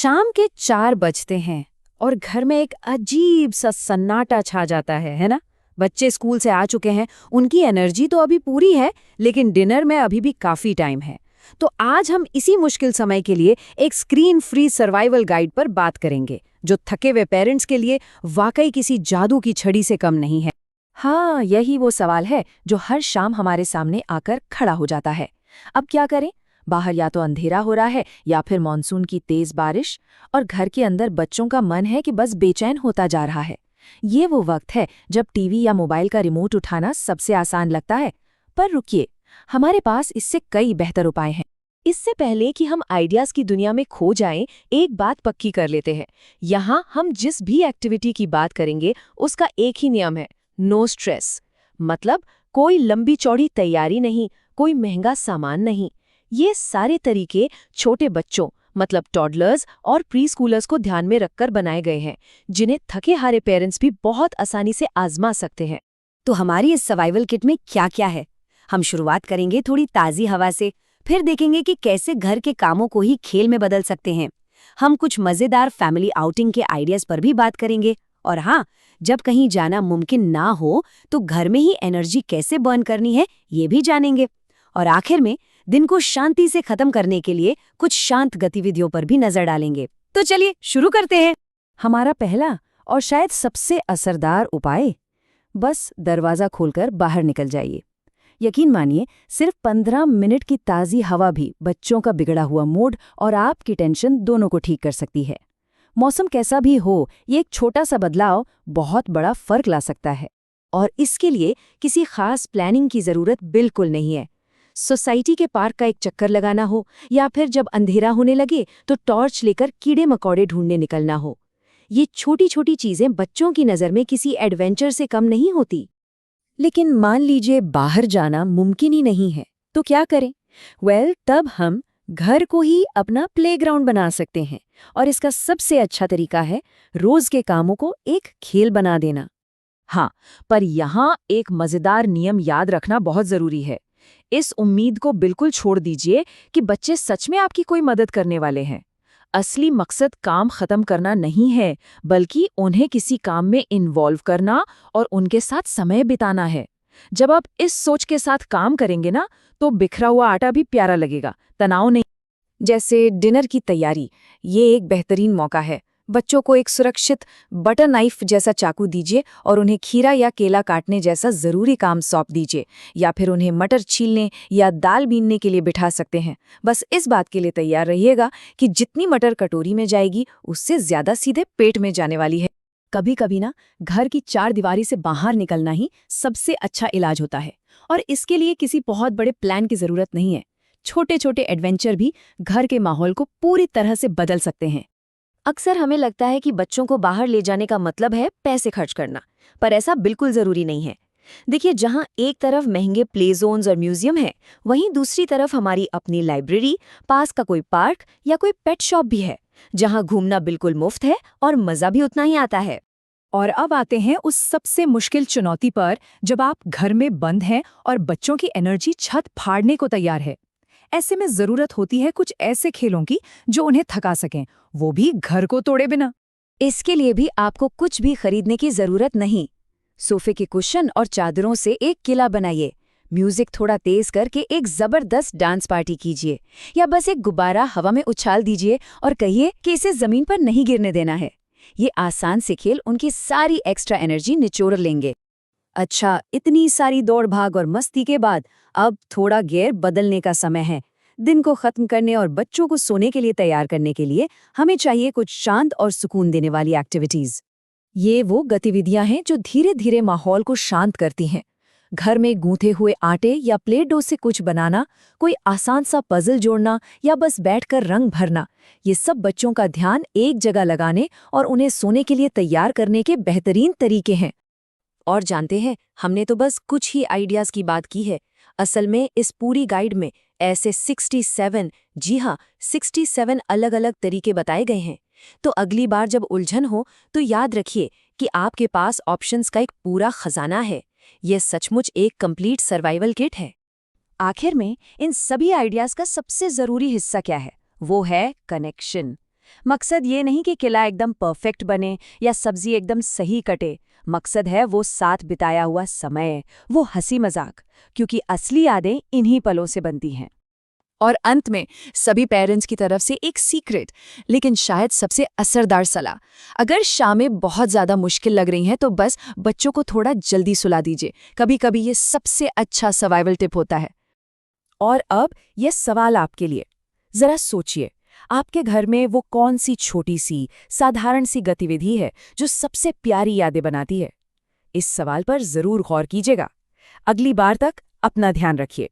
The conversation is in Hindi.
शाम के 4 बजते हैं और घर में एक अजीब सा सन्नाटा छा जाता है ना। बच्चे स्कूल से आ चुके हैं, उनकी एनर्जी तो अभी पूरी है, लेकिन डिनर में अभी भी काफी टाइम है। तो आज हम इसी मुश्किल समय के लिए एक स्क्रीन फ्री सर्वाइवल गाइड पर बात करेंगे, जो थके हुए पेरेंट्स के लिए वाकई किसी जादू की छड़ी से कम नहीं है। हाँ, यही वो सवाल है जो हर शाम हमारे सामने आकर खड़ा हो जाता है। अब क्या करें? बाहर या तो अंधेरा हो रहा है या फिर मॉनसून की तेज बारिश, और घर के अंदर बच्चों का मन है कि बस बेचैन होता जा रहा है। ये वो वक्त है जब टीवी या मोबाइल का रिमोट उठाना सबसे आसान लगता है। पर रुकिए, हमारे पास इससे कई बेहतर उपाय हैं। इससे पहले कि हम आइडियाज की दुनिया में खो जाएं, एक बात पक्की कर लेते हैं। यहाँ हम जिस भी एक्टिविटी की बात करेंगे उसका एक ही नियम है, नो स्ट्रेस। मतलब कोई लंबी चौड़ी तैयारी नहीं, कोई महंगा सामान नहीं। ये सारे तरीके छोटे बच्चों मतलब टॉडलर्स और प्री स्कूलर्स को ध्यान में रखकर बनाए गए हैं, जिन्हें थके हारे पेरेंट्स भी बहुत आसानी से आजमा सकते हैं। तो हमारी इस सर्वाइवल किट में क्या क्या है? हम शुरुआत करेंगे थोड़ी ताज़ी हवा से, फिर देखेंगे कि कैसे घर के कामों को ही खेल में बदल सकते हैं। हम कुछ मज़ेदार फैमिली आउटिंग के आइडियाज़ पर भी बात करेंगे। और हाँ, जब कहीं जाना मुमकिन ना हो तो घर में ही एनर्जी कैसे बर्न करनी है, ये भी जानेंगे। और आखिर में दिन को शांति से खत्म करने के लिए कुछ शांत गतिविधियों पर भी नजर डालेंगे। तो चलिए शुरू करते हैं। हमारा पहला और शायद सबसे असरदार उपाय, बस दरवाज़ा खोलकर बाहर निकल जाइए। यकीन मानिए, सिर्फ 15 मिनट की ताज़ी हवा भी बच्चों का बिगड़ा हुआ मूड और आपकी टेंशन दोनों को ठीक कर सकती है। मौसम कैसा भी हो, ये एक छोटा सा बदलाव बहुत बड़ा फर्क ला सकता है। और इसके लिए किसी खास प्लानिंग की ज़रूरत बिल्कुल नहीं है। सोसाइटी के पार्क का एक चक्कर लगाना हो, या फिर जब अंधेरा होने लगे तो टॉर्च लेकर कीड़े मकोड़े ढूंढने निकलना हो, ये छोटी छोटी चीजें बच्चों की नज़र में किसी एडवेंचर से कम नहीं होती। लेकिन मान लीजिए बाहर जाना मुमकिन ही नहीं है, तो क्या करें? तब हम घर को ही अपना प्लेग्राउंड बना सकते हैं। और इसका सबसे अच्छा तरीका है रोज के कामों को एक खेल बना देना। हाँ, पर यहाँ एक मज़ेदार नियम याद रखना बहुत ज़रूरी है। इस उम्मीद को बिल्कुल छोड़ दीजिए कि बच्चे सच में आपकी कोई मदद करने वाले हैं। असली मकसद काम खत्म करना नहीं है, बल्कि उन्हें किसी काम में इन्वॉल्व करना और उनके साथ समय बिताना है। जब आप इस सोच के साथ काम करेंगे ना, तो बिखरा हुआ आटा भी प्यारा लगेगा, तनाव नहीं। जैसे डिनर की तैयारी, ये एक बेहतरीन मौका है। बच्चों को एक सुरक्षित बटर नाइफ जैसा चाकू दीजिए और उन्हें खीरा या केला काटने जैसा ज़रूरी काम सौंप दीजिए, या फिर उन्हें मटर छीलने या दाल बीनने के लिए बिठा सकते हैं। बस इस बात के लिए तैयार रहिएगा कि जितनी मटर कटोरी में जाएगी, उससे ज़्यादा सीधे पेट में जाने वाली है। कभी कभी ना, घर की चार दीवारी से बाहर निकलना ही सबसे अच्छा इलाज होता है। और इसके लिए किसी बहुत बड़े प्लान की ज़रूरत नहीं है। छोटे छोटे एडवेंचर भी घर के माहौल को पूरी तरह से बदल सकते हैं। अक्सर हमें लगता है कि बच्चों को बाहर ले जाने का मतलब है पैसे खर्च करना, पर ऐसा बिल्कुल जरूरी नहीं है। देखिए, जहां एक तरफ महंगे प्ले जोन्स और म्यूजियम है, वहीं दूसरी तरफ हमारी अपनी लाइब्रेरी, पास का कोई पार्क या कोई पेट शॉप भी है, जहां घूमना बिल्कुल मुफ्त है और मजा भी उतना ही आता है। और अब आते हैं उस सबसे मुश्किल चुनौती पर, जब आप घर में बंद हैं और बच्चों की एनर्जी छत फाड़ने को तैयार है। ऐसे में जरूरत होती है कुछ ऐसे खेलों की जो उन्हें थका सकें, वो भी घर को तोड़े बिना। इसके लिए भी आपको कुछ भी खरीदने की जरूरत नहीं। सोफे के कुशन और चादरों से एक किला बनाइए, म्यूजिक थोड़ा तेज करके एक जबरदस्त डांस पार्टी कीजिए, या बस एक गुब्बारा हवा में उछाल दीजिए और कहिए कि इसे जमीन पर नहीं गिरने देना है। ये आसान से खेल उनकी सारी एक्स्ट्रा एनर्जी निचोड़ लेंगे। अच्छा, इतनी सारी दौड़ भाग और मस्ती के बाद अब थोड़ा गियर बदलने का समय है। दिन को खत्म करने और बच्चों को सोने के लिए तैयार करने के लिए हमें चाहिए कुछ शांत और सुकून देने वाली एक्टिविटीज। ये वो गतिविधियां हैं जो धीरे धीरे माहौल को शांत करती हैं। घर में गूंथे हुए आटे या प्ले डो से कुछ बनाना, कोई आसान सा पजल जोड़ना, या बस बैठकर रंग भरना, ये सब बच्चों का ध्यान एक जगह लगाने और उन्हें सोने के लिए तैयार करने के बेहतरीन तरीके हैं। और जानते हैं, हमने तो बस कुछ ही आइडियाज की बात की है। असल में इस पूरी गाइड में ऐसे 67, जी हाँ, 67 अलग अलग तरीके बताए गए हैं। तो अगली बार जब उलझन हो तो याद रखिए कि आपके पास ऑप्शंस का एक पूरा खजाना है। यह सचमुच एक कंप्लीट सर्वाइवल किट है। आखिर में इन सभी आइडियाज का सबसे जरूरी हिस्सा क्या है? वो है कनेक्शन। मकसद ये नहीं कि किला एकदम परफेक्ट बने या सब्जी एकदम सही कटे। मकसद है वो साथ बिताया हुआ समय, वो हंसी मजाक, क्योंकि असली यादें इन्हीं पलों से बनती हैं। और अंत में सभी पेरेंट्स की तरफ से एक सीक्रेट लेकिन शायद सबसे असरदार सलाह, अगर शामें बहुत ज़्यादा मुश्किल लग रही हैं तो बस बच्चों को थोड़ा जल्दी सुला दीजिए। कभी कभी ये सबसे अच्छा सर्वाइवल टिप होता है। और अब ये सवाल आपके लिए, ज़रा सोचिए, आपके घर में वो कौन सी छोटी सी साधारण सी गतिविधि है जो सबसे प्यारी यादें बनाती है? इस सवाल पर ज़रूर गौर कीजिएगा। अगली बार तक अपना ध्यान रखिए।